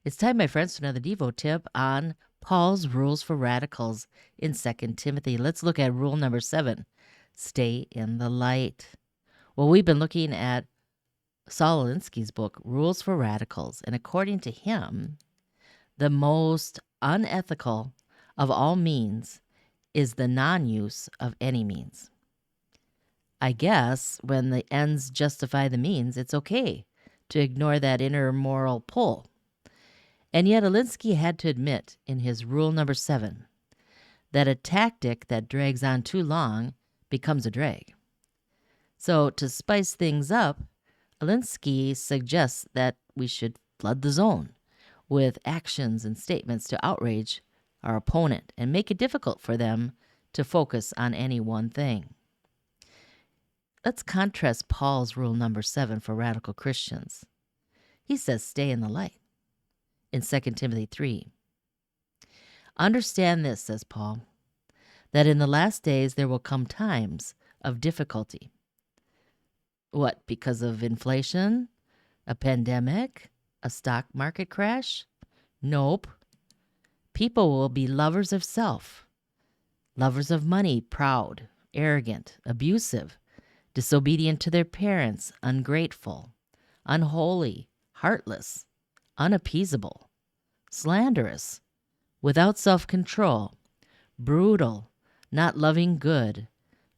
It's time, my friends, for another Devo tip on Paul's rules for radicals in 2 Timothy. Let's look at rule number 7. Stay in the light. Well, we've been looking at Saul Alinsky's book, Rules for Radicals, and according to him, the most unethical of all means is the non-use of any means. I guess when the ends justify the means, it's okay to ignore that inner moral pull. And yet Alinsky had to admit in his rule number 7 that a tactic that drags on too long becomes a drag. So to spice things up, Alinsky suggests that we should flood the zone with actions and statements to outrage our opponent and make it difficult for them to focus on any one thing. Let's contrast Paul's rule number 7 for radical Christians. He says, stay in the light. In 2 Timothy 3. Understand this, says Paul, that in the last days there will come times of difficulty. What, because of inflation? A pandemic? A stock market crash? Nope. People will be lovers of self, lovers of money, proud, arrogant, abusive, disobedient to their parents, ungrateful, unholy, heartless, unappeasable, slanderous, without self-control, brutal, not loving good,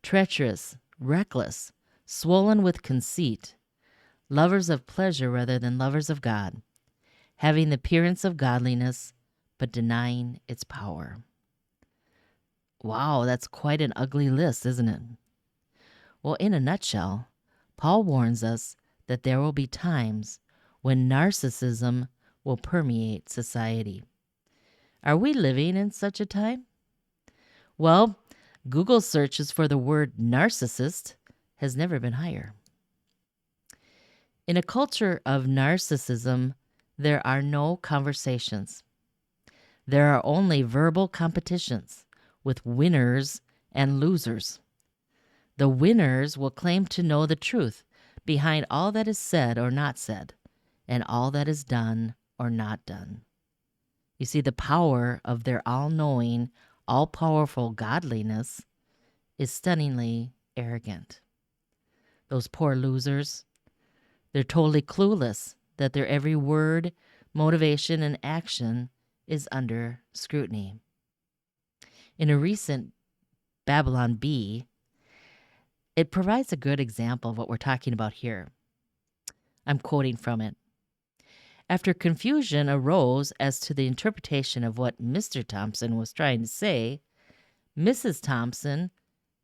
treacherous, reckless, swollen with conceit, lovers of pleasure rather than lovers of God, having the appearance of godliness, but denying its power. Wow, that's quite an ugly list, isn't it? Well, in a nutshell, Paul warns us that there will be times when narcissism will permeate society. Are we living in such a time? Well, Google searches for the word narcissist has never been higher. In a culture of narcissism, there are no conversations. There are only verbal competitions with winners and losers. The winners will claim to know the truth behind all that is said or not said, and all that is done or not done. You see, the power of their all-knowing, all-powerful godliness is stunningly arrogant. Those poor losers, they're totally clueless that their every word, motivation, and action is under scrutiny. In a recent Babylon Bee, it provides a good example of what we're talking about here. I'm quoting from it. After confusion arose as to the interpretation of what Mr. Thompson was trying to say, Mrs. Thompson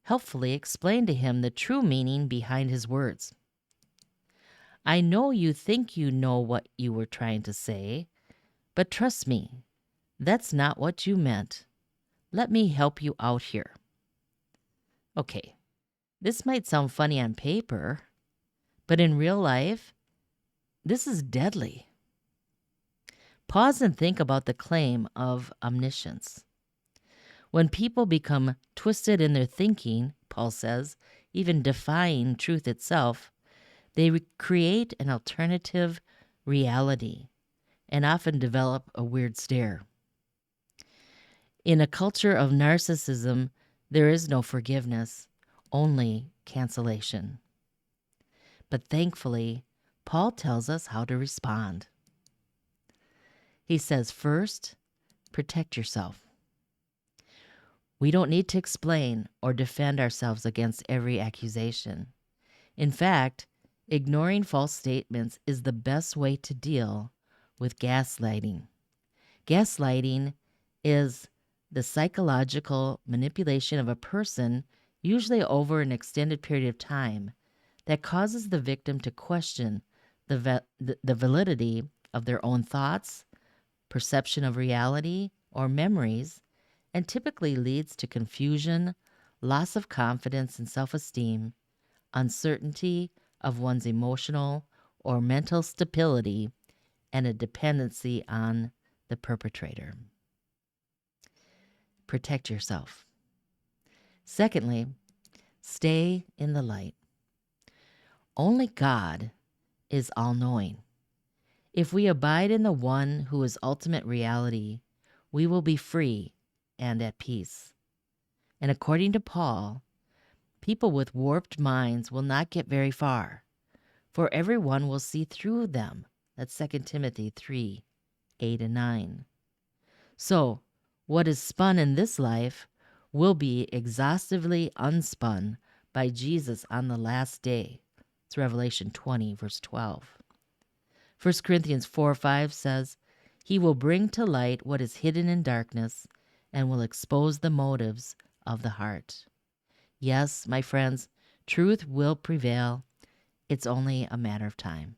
helpfully explained to him the true meaning behind his words. I know you think you know what you were trying to say, but trust me, that's not what you meant. Let me help you out here. Okay, this might sound funny on paper, but in real life, this is deadly. Pause and think about the claim of omniscience. When people become twisted in their thinking, Paul says, even defying truth itself, they create an alternative reality and often develop a weird stare. In a culture of narcissism, there is no forgiveness, only cancellation. But thankfully, Paul tells us how to respond. He says, first, protect yourself. We don't need to explain or defend ourselves against every accusation. In fact, ignoring false statements is the best way to deal with gaslighting. Gaslighting is the psychological manipulation of a person, usually over an extended period of time, that causes the victim to question the validity of their own thoughts, perception of reality, or memories, and typically leads to confusion, loss of confidence and self-esteem, uncertainty of one's emotional or mental stability, and a dependency on the perpetrator. Protect yourself. Secondly, stay in the light. Only God is all-knowing. If we abide in the one who is ultimate reality, we will be free and at peace. And according to Paul, people with warped minds will not get very far, for everyone will see through them. That's 2 Timothy 3:8-9. So, what is spun in this life will be exhaustively unspun by Jesus on the last day. It's Revelation 20, verse 12. 1 Corinthians 4:5 says, He will bring to light what is hidden in darkness and will expose the motives of the heart. Yes, my friends, truth will prevail. It's only a matter of time.